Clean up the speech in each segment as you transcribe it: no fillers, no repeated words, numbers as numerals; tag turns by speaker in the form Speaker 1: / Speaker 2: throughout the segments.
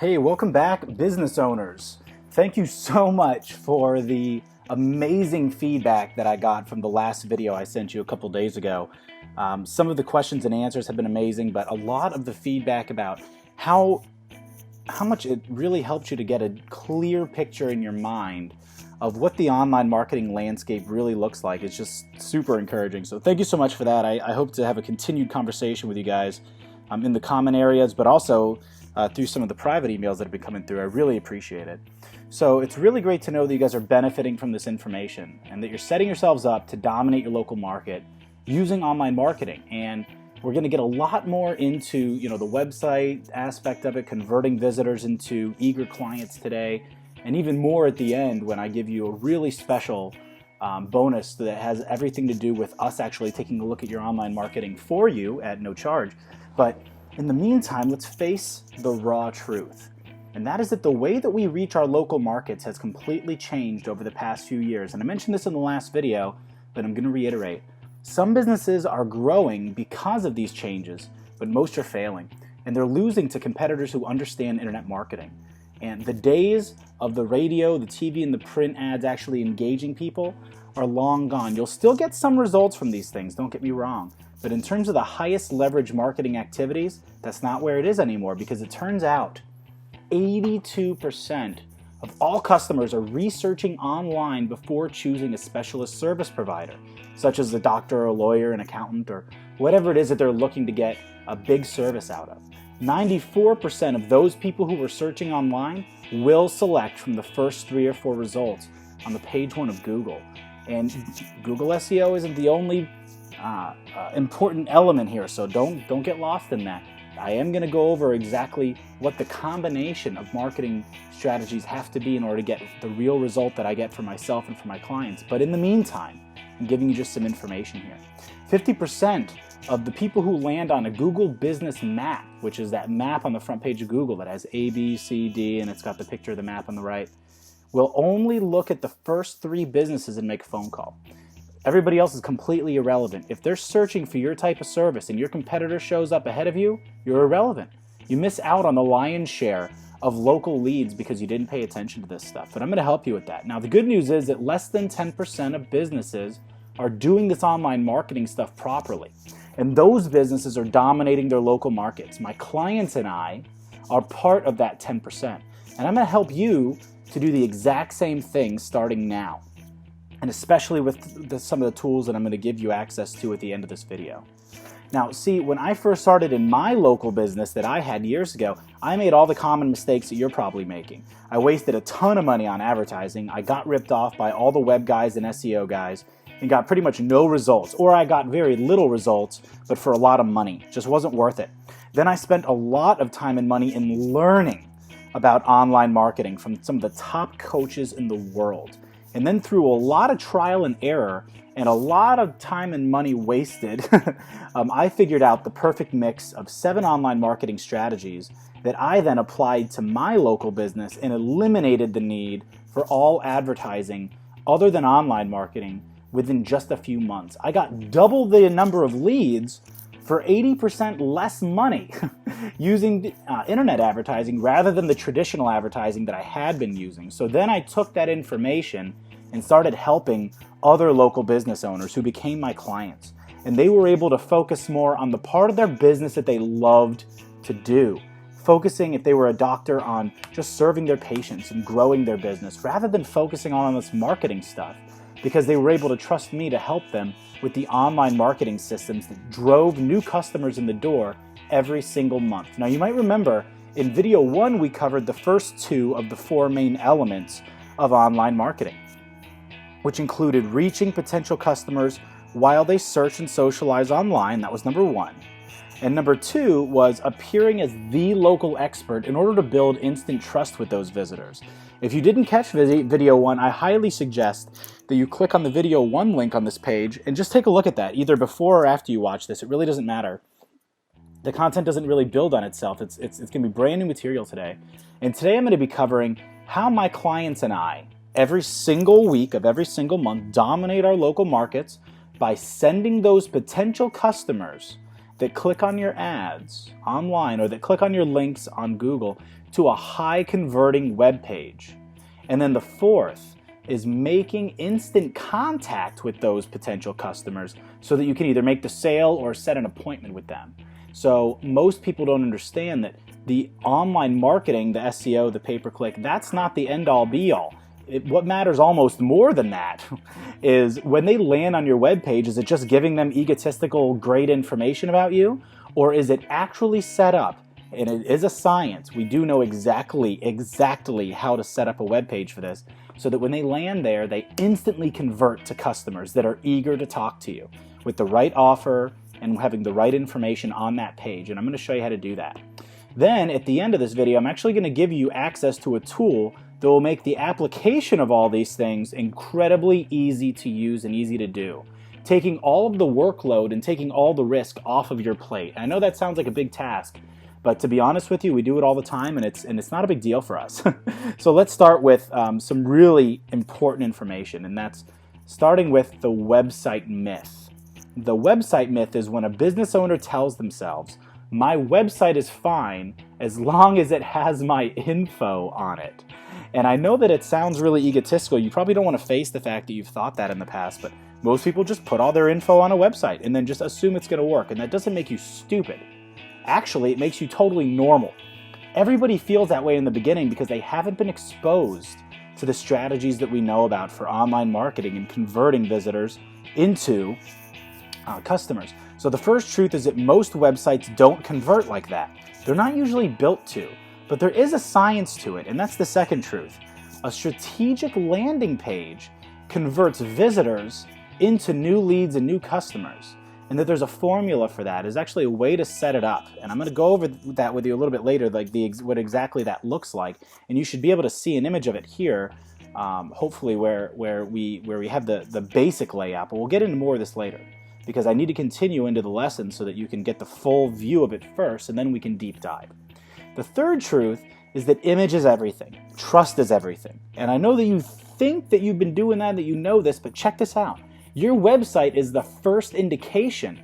Speaker 1: Hey, welcome back, business owners. Thank you so much for the amazing feedback that I got from the last video I sent you a couple days ago. Some of the questions and answers have been amazing, but a lot of the feedback about how much it really helped you to get a clear picture in your mind of what the online marketing landscape really looks like is just super encouraging. So thank you so much for that. I hope to have a continued conversation with you guys in the common areas, but also through some of the private emails that have been coming through. I really appreciate it. So it's really great to know that you guys are benefiting from this information and that you're setting yourselves up to dominate your local market using online marketing. And we're going to get a lot more into, the website aspect of it, converting visitors into eager clients today, and even more at the end when I give you a really special bonus that has everything to do with us actually taking a look at your online marketing for you at no charge. But in the meantime, let's face the raw truth. And that is that the way that we reach our local markets has completely changed over the past few years. And I mentioned this in the last video, but I'm going to reiterate. Some businesses are growing because of these changes, but most are failing. And they're losing to competitors who understand internet marketing. And the days of the radio, the TV, and the print ads actually engaging people are long gone. You'll still get some results from these things, don't get me wrong. But in terms of the highest leverage marketing activities, that's not where it is anymore, because it turns out 82% of all customers are researching online before choosing a specialist service provider, such as a doctor or a lawyer, an accountant, or whatever it is that they're looking to get a big service out of. 94% of those people who were searching online will select from the first 3 or 4 results on the page 1 of Google. And Google SEO isn't the only important element here, so don't get lost in that. I am going to go over exactly what the combination of marketing strategies have to be in order to get the real result that I get for myself and for my clients. But in the meantime, I'm giving you just some information here. 50% of the people who land on a Google Business Map, which is that map on the front page of Google that has A, B, C, D, and it's got the picture of the map on the right, will only look at the first 3 businesses and make a phone call. Everybody else is completely irrelevant. If they're searching for your type of service and your competitor shows up ahead of you, you're irrelevant. You miss out on the lion's share of local leads because you didn't pay attention to this stuff. But I'm going to help you with that. Now, the good news is that less than 10% of businesses are doing this online marketing stuff properly. And those businesses are dominating their local markets. My clients and I are part of that 10%. And I'm going to help you to do the exact same thing starting now. And especially with some of the tools that I'm going to give you access to at the end of this video. Now, see, when I first started in my local business that I had years ago, I made all the common mistakes that you're probably making. I wasted a ton of money on advertising. I got ripped off by all the web guys and SEO guys and got pretty much no results. Or I got very little results, but for a lot of money. Just wasn't worth it. Then I spent a lot of time and money in learning about online marketing from some of the top coaches in the world. And then through a lot of trial and error and a lot of time and money wasted, I figured out the perfect mix of 7 online marketing strategies that I then applied to my local business and eliminated the need for all advertising other than online marketing within just a few months. I got double the number of leads for 80% less money using internet advertising rather than the traditional advertising that I had been using. So then I took that information and started helping other local business owners who became my clients. And they were able to focus more on the part of their business that they loved to do, focusing, if they were a doctor, on just serving their patients and growing their business rather than focusing on this marketing stuff, because they were able to trust me to help them with the online marketing systems that drove new customers in the door every single month. Now, you might remember in video 1, we covered the first 2 of the 4 main elements of online marketing, which included reaching potential customers while they search and socialize online. That was number 1. And number 2 was appearing as the local expert in order to build instant trust with those visitors. If you didn't catch video 1, I highly suggest that you click on the video 1 link on this page and just take a look at that, either before or after you watch this. It really doesn't matter. The content doesn't really build on itself. It's going to be brand new material today. And today I'm going to be covering how my clients and I, every single week of every single month, dominate our local markets by sending those potential customers that click on your ads online or that click on your links on Google to a high converting web page. And then the fourth is making instant contact with those potential customers so that you can either make the sale or set an appointment with them. So most people don't understand that the online marketing, the SEO, the pay-per-click, that's not the end-all be-all. What matters almost more than that is when they land on your web page, is it just giving them egotistical, great information about you? Or is it actually set up? And it is a science. We do know exactly how to set up a web page for this, so that when they land there, they instantly convert to customers that are eager to talk to you with the right offer and having the right information on that page. And I'm going to show you how to do that. Then at the end of this video, I'm actually going to give you access to a tool that will make the application of all these things incredibly easy to use and easy to do, taking all of the workload and taking all the risk off of your plate. I know that sounds like a big task, but to be honest with you, we do it all the time, and it's not a big deal for us. So let's start with some really important information, and that's starting with the website myth. The website myth is when a business owner tells themselves, my website is fine as long as it has my info on it. And I know that it sounds really egotistical. You probably don't want to face the fact that you've thought that in the past, but most people just put all their info on a website and then just assume it's going to work, and that doesn't make you stupid. Actually, it makes you totally normal. Everybody feels that way in the beginning because they haven't been exposed to the strategies that we know about for online marketing and converting visitors into customers. So the first truth is that most websites don't convert like that. They're not usually built to, but there is a science to it, and that's the second truth. A strategic landing page converts visitors into new leads and new customers. And that there's a formula for that. Is actually a way to set it up, and I'm going to go over that with you a little bit later, like what exactly that looks like. And you should be able to see an image of it here, hopefully where we have the basic layout. But we'll get into more of this later, because I need to continue into the lesson so that you can get the full view of it first, and then we can deep dive. The third truth is that image is everything. Trust is everything. And I know that you think that you've been doing that you know this, but check this out. Your website is the first indication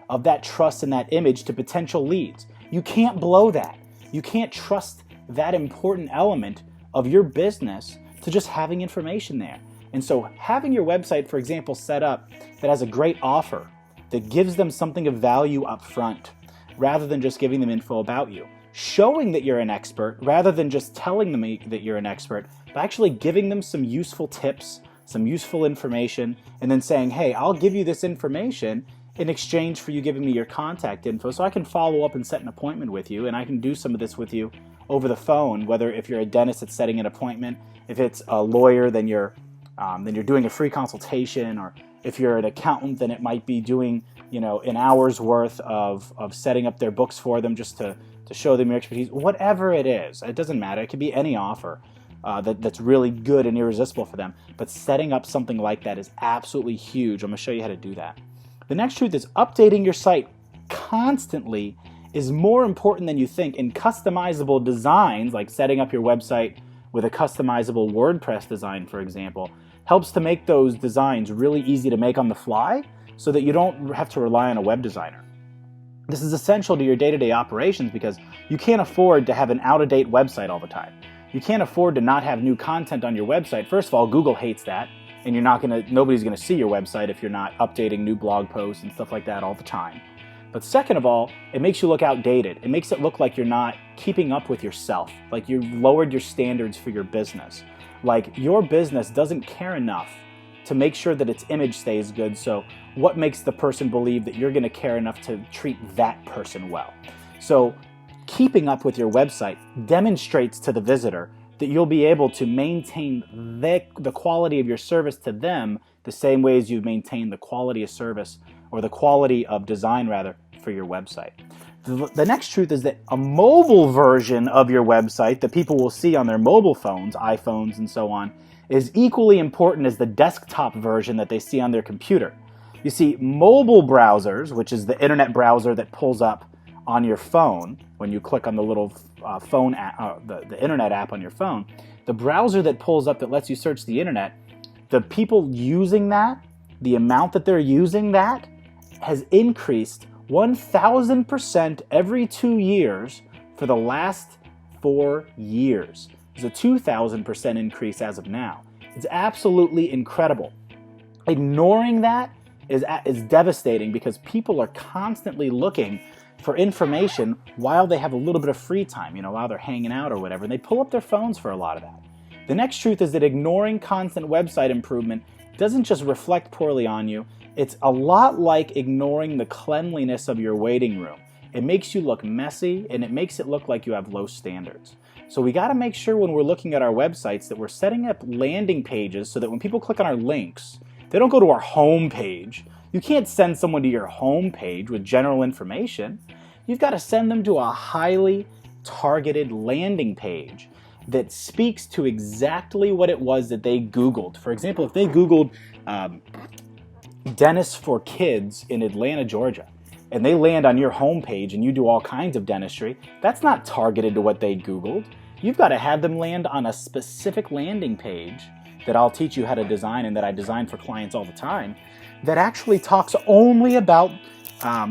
Speaker 1: of that trust and that image to potential leads. You can't blow that. You can't trust that important element of your business to just having information there. And so having your website, for example, set up that has a great offer that gives them something of value up front, rather than just giving them info about you. Showing that you're an expert, rather than just telling them that you're an expert, but actually giving them some useful tips, some useful information, and then saying, hey, I'll give you this information in exchange for you giving me your contact info so I can follow up and set an appointment with you, and I can do some of this with you over the phone, whether if you're a dentist, it's setting an appointment. If it's a lawyer, then you're doing a free consultation, or if you're an accountant, then it might be doing an hour's worth of setting up their books for them just to show them your expertise. Whatever it is, it doesn't matter. It could be any offer. That's really good and irresistible for them. But setting up something like that is absolutely huge. I'm going to show you how to do that. The next truth is updating your site constantly is more important than you think. And customizable designs, like setting up your website with a customizable WordPress design, for example, helps to make those designs really easy to make on the fly so that you don't have to rely on a web designer. This is essential to your day-to-day operations because you can't afford to have an out-of-date website all the time. You can't afford to not have new content on your website. First of all, Google hates that, and nobody's gonna see your website if you're not updating new blog posts and stuff like that all the time. But second of all, it makes you look outdated. It makes it look like you're not keeping up with yourself, like you've lowered your standards for your business. Like your business doesn't care enough to make sure that its image stays good, so what makes the person believe that you're gonna care enough to treat that person well? So keeping up with your website demonstrates to the visitor that you'll be able to maintain the quality of your service to them the same way as you've maintained the quality of service, or the quality of design rather, for your website. The next truth is that a mobile version of your website that people will see on their mobile phones, iPhones and so on, is equally important as the desktop version that they see on their computer. You see, mobile browsers, which is the internet browser that pulls up on your phone when you click on the little phone app, the internet app on your phone, the browser that pulls up that lets you search the internet, the people using that, the amount that they're using that has increased 1,000% every 2 years for the last 4 years. It's a 2,000% increase as of now. It's absolutely incredible. Ignoring that is devastating because people are constantly looking for information while they have a little bit of free time, while they're hanging out or whatever, and they pull up their phones for a lot of that. The next truth is that ignoring constant website improvement doesn't just reflect poorly on you, it's a lot like ignoring the cleanliness of your waiting room. It makes you look messy and it makes it look like you have low standards. So we got to make sure when we're looking at our websites that we're setting up landing pages so that when people click on our links, they don't go to our home page. You can't send someone to your home page with general information. You've got to send them to a highly targeted landing page that speaks to exactly what it was that they Googled. For example, if they Googled dentists for kids in Atlanta, Georgia, and they land on your homepage and you do all kinds of dentistry, that's not targeted to what they Googled. You've got to have them land on a specific landing page that I'll teach you how to design and that I design for clients all the time that actually talks only about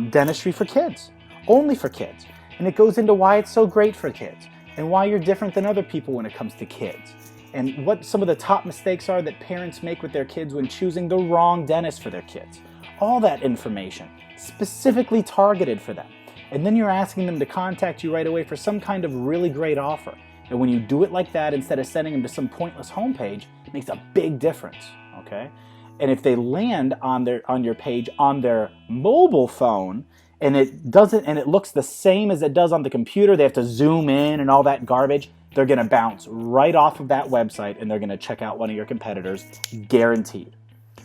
Speaker 1: dentistry for kids, only for kids. And it goes into why it's so great for kids and why you're different than other people when it comes to kids and what some of the top mistakes are that parents make with their kids when choosing the wrong dentist for their kids. All that information specifically targeted for them. And then you're asking them to contact you right away for some kind of really great offer. And when you do it like that, instead of sending them to some pointless homepage, it makes a big difference, okay? And if they land on your page on their mobile phone and it looks the same as it does on the computer, they have to zoom in and all that garbage, they're gonna bounce right off of that website and they're gonna check out one of your competitors, guaranteed.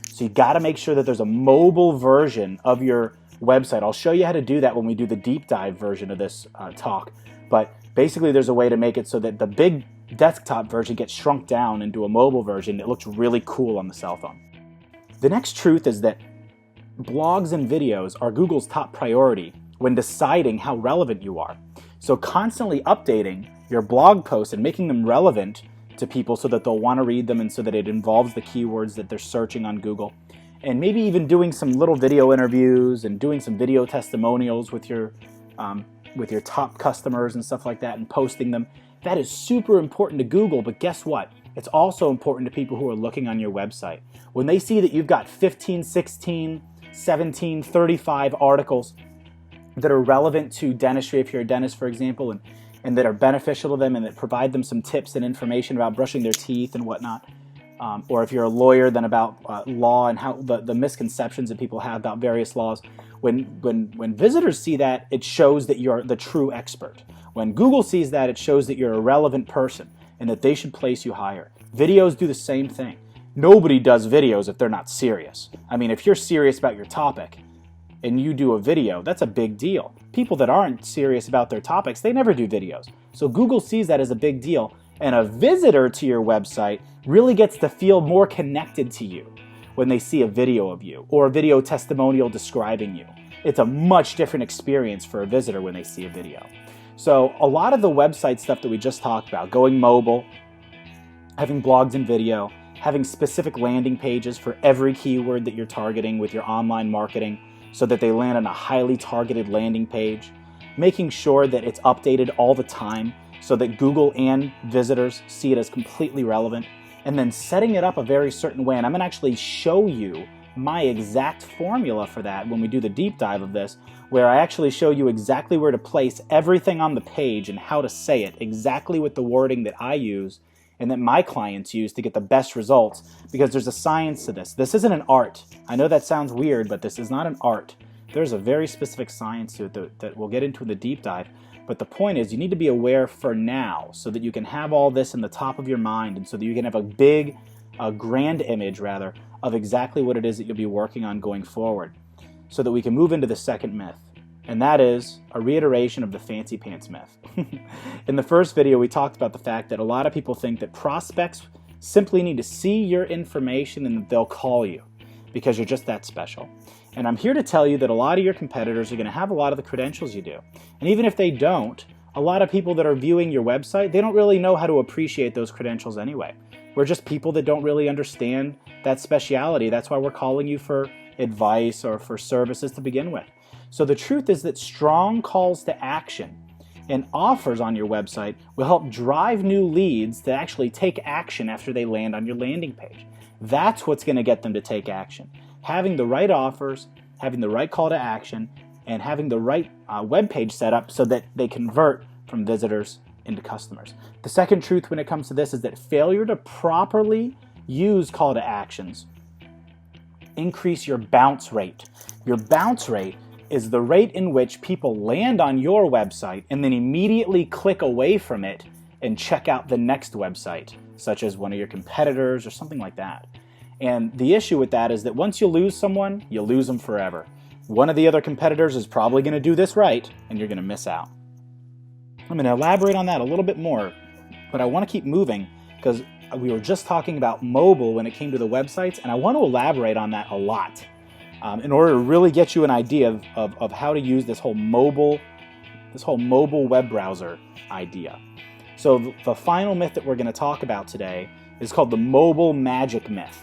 Speaker 1: So you gotta make sure that there's a mobile version of your website. I'll show you how to do that when we do the deep dive version of this talk. But basically there's a way to make it so that the big desktop version gets shrunk down into a mobile version that looks really cool on the cell phone. The next truth is that blogs and videos are Google's top priority when deciding how relevant you are. So constantly updating your blog posts and making them relevant to people so that they'll want to read them and so that it involves the keywords that they're searching on Google. And maybe even doing some little video interviews and doing some video testimonials with your top customers and stuff like that and posting them. That is super important to Google, but guess what? It's also important to people who are looking on your website. When they see that you've got 15, 16, 17, 35 articles that are relevant to dentistry, if you're a dentist, for example, and that are beneficial to them and that provide them some tips and information about brushing their teeth and whatnot, or if you're a lawyer, then about law and how the misconceptions that people have about various laws. When visitors see that, it shows that you're the true expert. When Google sees that, it shows that you're a relevant person and that they should place you higher. Videos do the same thing. Nobody does videos if they're not serious. I mean, if you're serious about your topic and you do a video, that's a big deal. People that aren't serious about their topics, they never do videos. So Google sees that as a big deal, and a visitor to your website really gets to feel more connected to you when they see a video of you or a video testimonial describing you. It's a much different experience for a visitor when they see a video. So a lot of the website stuff that we just talked about, going mobile, having blogs and video, having specific landing pages for every keyword that you're targeting with your online marketing so that they land on a highly targeted landing page, making sure that it's updated all the time so that Google and visitors see it as completely relevant, and then setting it up a very certain way. And I'm going to actually show you my exact formula for that when we do the deep dive of this, where I actually show you exactly where to place everything on the page and how to say it, exactly with the wording that I use and that my clients use to get the best results, because there's a science to this. This isn't an art. I know that sounds weird, but this is not an art. There's a very specific science to it that we'll get into in the deep dive. But the point is, you need to be aware for now so that you can have all this in the top of your mind and so that you can have a grand image rather, of exactly what it is that you'll be working on going forward, so that we can move into the second myth. And that is a reiteration of the fancy pants myth. In the first video, we talked about the fact that a lot of people think that prospects simply need to see your information and that they'll call you because you're just that special. And I'm here to tell you that a lot of your competitors are going to have a lot of the credentials you do. And even if they don't, a lot of people that are viewing your website, they don't really know how to appreciate those credentials anyway. We're just people that don't really understand that speciality. That's why we're calling you for advice or for services to begin with. So the truth is that strong calls to action And offers on your website will help drive new leads to actually take action after they land on your landing page. That's what's going to get them to take action. Having the right offers, having the right call to action, and having the right web page set up so that they convert from visitors into customers. The second truth when it comes to this is that failure to properly use call to actions increase your bounce rate. Your bounce rate is the rate in which people land on your website and then immediately click away from it and check out the next website, such as one of your competitors or something like that. And the issue with that is that once you lose someone, you lose them forever. One of the other competitors is probably going to do this right, and you're going to miss out. I'm going to elaborate on that a little bit more, but I want to keep moving because we were just talking about mobile when it came to the websites, and I want to elaborate on that a lot in order to really get you an idea of how to use this whole mobile web browser idea. So the final myth that we're going to talk about today is called the mobile magic myth.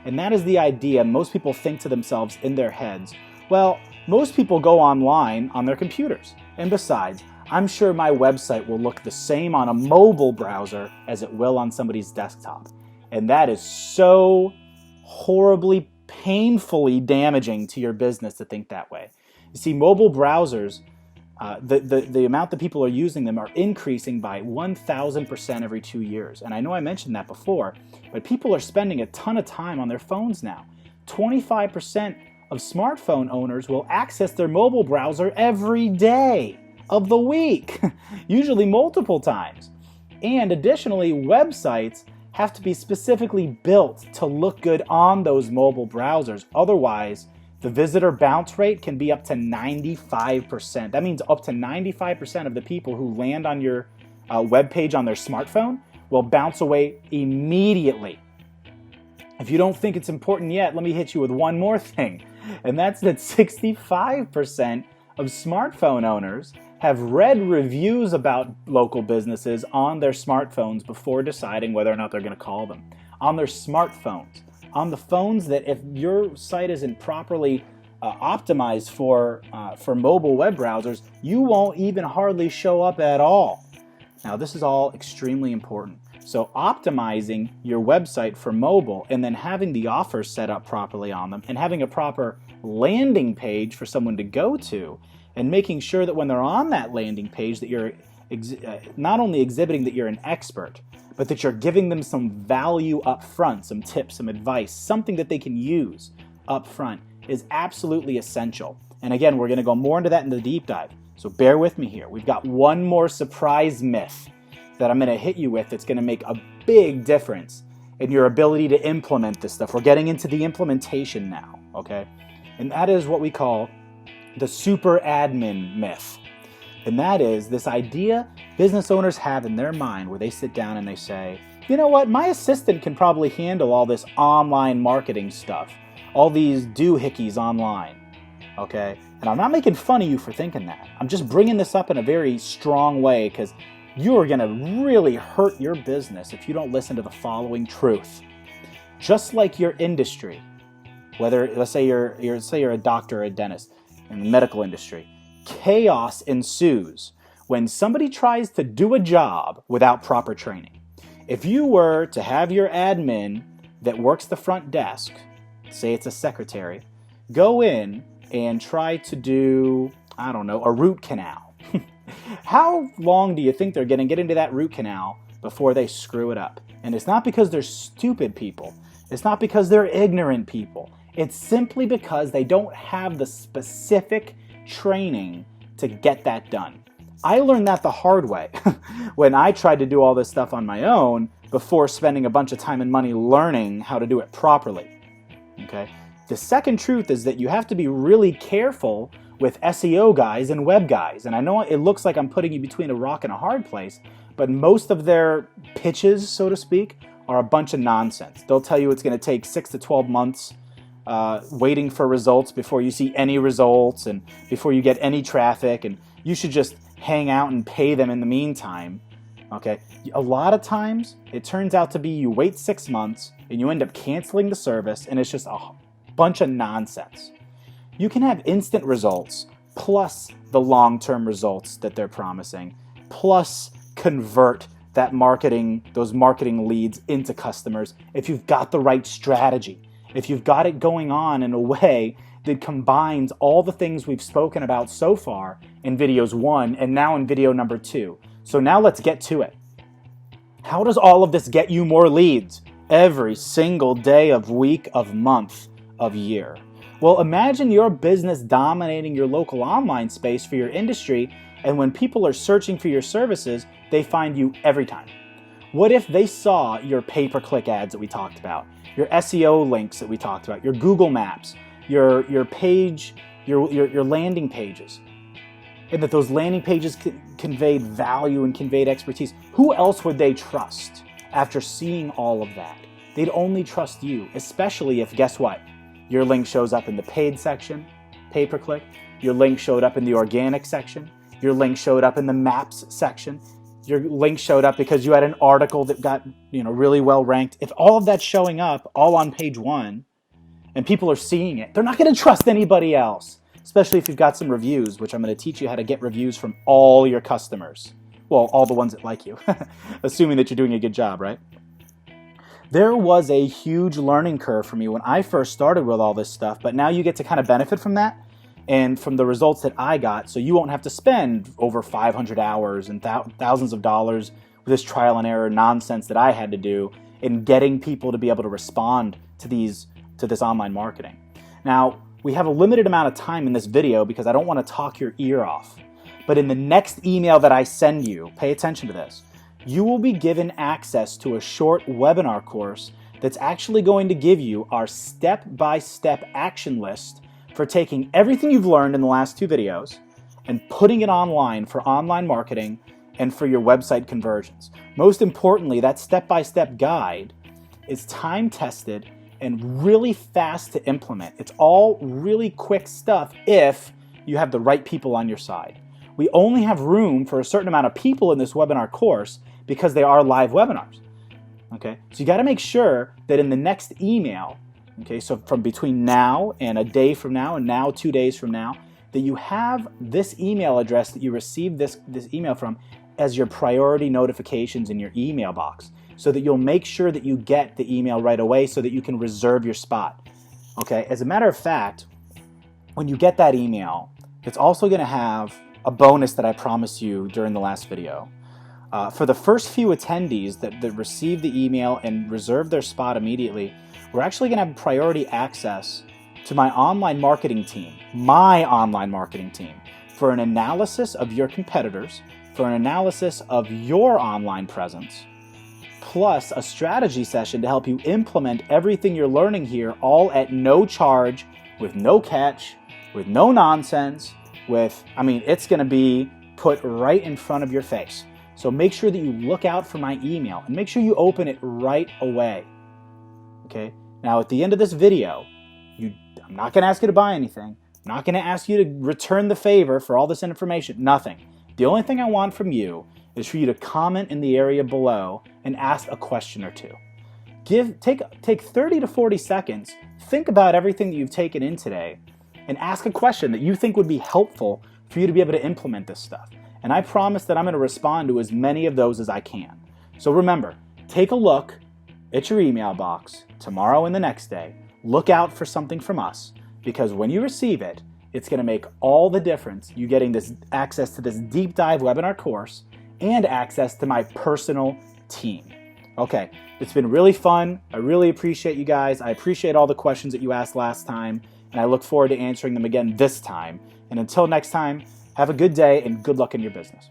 Speaker 1: And that is the idea most people think to themselves in their heads, well, most people go online on their computers. And besides, I'm sure my website will look the same on a mobile browser as it will on somebody's desktop. And that is so horribly, painfully damaging to your business to think that way. You see, mobile browsers, the amount that people are using them are increasing by 1,000% every 2 years. And I know I mentioned that before, but people are spending a ton of time on their phones now. 25% of smartphone owners will access their mobile browser every day of the week, usually multiple times. And additionally, websites have to be specifically built to look good on those mobile browsers. Otherwise, the visitor bounce rate can be up to 95%. That means up to 95% of the people who land on your web page on their smartphone will bounce away immediately. If you don't think it's important yet, let me hit you with one more thing. And that's that 65% of smartphone owners have read reviews about local businesses on their smartphones before deciding whether or not they're going to call them. On their smartphones. On the phones that if your site isn't properly optimized for mobile web browsers, you won't even hardly show up at all. Now, this is all extremely important. So optimizing your website for mobile and then having the offers set up properly on them and having a proper landing page for someone to go to and making sure that when they're on that landing page that you're not only exhibiting that you're an expert, but that you're giving them some value up front, some tips, some advice, something that they can use up front is absolutely essential. And again, we're going to go more into that in the deep dive. So bear with me here. We've got one more surprise myth that I'm going to hit you with that's going to make a big difference in your ability to implement this stuff. We're getting into the implementation now, okay? And that is what we call the super admin myth. And that is this idea business owners have in their mind where they sit down and they say, you know what, my assistant can probably handle all this online marketing stuff, all these doohickeys online, okay? And I'm not making fun of you for thinking that. I'm just bringing this up in a very strong way because you are going to really hurt your business if you don't listen to the following truth. Just like your industry, whether let's say you're a doctor or a dentist in the medical industry, chaos ensues when somebody tries to do a job without proper training. If you were to have your admin that works the front desk, say it's a secretary, go in and try to do, I don't know, a root canal. How long do you think they're going to get into that root canal before they screw it up? And it's not because they're stupid people. It's not because they're ignorant people. It's simply because they don't have the specific training to get that done. I learned that the hard way when I tried to do all this stuff on my own before spending a bunch of time and money learning how to do it properly. Okay? The second truth is that you have to be really careful with SEO guys and web guys. And I know it looks like I'm putting you between a rock and a hard place, but most of their pitches, so to speak, are a bunch of nonsense. They'll tell you it's going to take 6 to 12 months waiting for results before you see any results and before you get any traffic, and you should just hang out and pay them in the meantime. Okay? A lot of times, it turns out to be you wait 6 months and you end up canceling the service, and it's just a bunch of nonsense. You can have instant results plus the long-term results that they're promising, plus convert those marketing leads into customers if you've got the right strategy, if you've got it going on in a way that combines all the things we've spoken about so far in videos 1 and now in video number 2. So now let's get to it. How does all of this get you more leads every single day of week, of month, of year? Well, imagine your business dominating your local online space for your industry, and when people are searching for your services, they find you every time. What if they saw your pay-per-click ads that we talked about, your SEO links that we talked about, your Google Maps, your page, your landing pages, and that those landing pages conveyed value and conveyed expertise? Who else would they trust after seeing all of that? They'd only trust you, especially if, guess what? Your link shows up in the paid section, pay-per-click. Your link showed up in the organic section. Your link showed up in the maps section. Your link showed up because you had an article that got, really well ranked. If all of that's showing up all on page 1 and people are seeing it, they're not going to trust anybody else, especially if you've got some reviews, which I'm going to teach you how to get reviews from all your customers. Well, all the ones that like you, assuming that you're doing a good job, right? There was a huge learning curve for me when I first started with all this stuff, but now you get to kind of benefit from that and from the results that I got, so you won't have to spend over 500 hours and thousands of dollars with this trial and error nonsense that I had to do in getting people to be able to respond to this online marketing. Now, we have a limited amount of time in this video because I don't want to talk your ear off, but in the next email that I send you, pay attention to this, you will be given access to a short webinar course that's actually going to give you our step-by-step action list for taking everything you've learned in the last 2 videos and putting it online for online marketing and for your website conversions. Most importantly, that step-by-step guide is time-tested and really fast to implement. It's all really quick stuff if you have the right people on your side. We only have room for a certain amount of people in this webinar course because they are live webinars. Okay, so you got to make sure that in the next email, okay, so from between now and a day from now and now 2 days from now, that you have this email address that you received this email from as your priority notifications in your email box, so that you'll make sure that you get the email right away so that you can reserve your spot. Okay, as a matter of fact, when you get that email, it's also going to have a bonus that I promised you during the last video. For the first few attendees that receive the email and reserve their spot immediately, we're actually going to have priority access to my online marketing team, for an analysis of your competitors, for an analysis of your online presence, plus a strategy session to help you implement everything you're learning here, all at no charge, with no catch, with no nonsense, it's going to be put right in front of your face. So make sure that you look out for my email and make sure you open it right away. Okay? Now, at the end of this video, I'm not going to ask you to buy anything. I'm not going to ask you to return the favor for all this information. Nothing. The only thing I want from you is for you to comment in the area below and ask a question or two. Take 30 to 40 seconds, think about everything that you've taken in today, and ask a question that you think would be helpful for you to be able to implement this stuff. And I promise that I'm going to respond to as many of those as I can. So remember, take a look at your email box tomorrow and the next day. Look out for something from us, because when you receive it, it's going to make all the difference, you getting this access to this deep dive webinar course and access to my personal team. Okay, it's been really fun. I really appreciate you guys. I appreciate all the questions that you asked last time, and I look forward to answering them again this time. And until next time, have a good day and good luck in your business.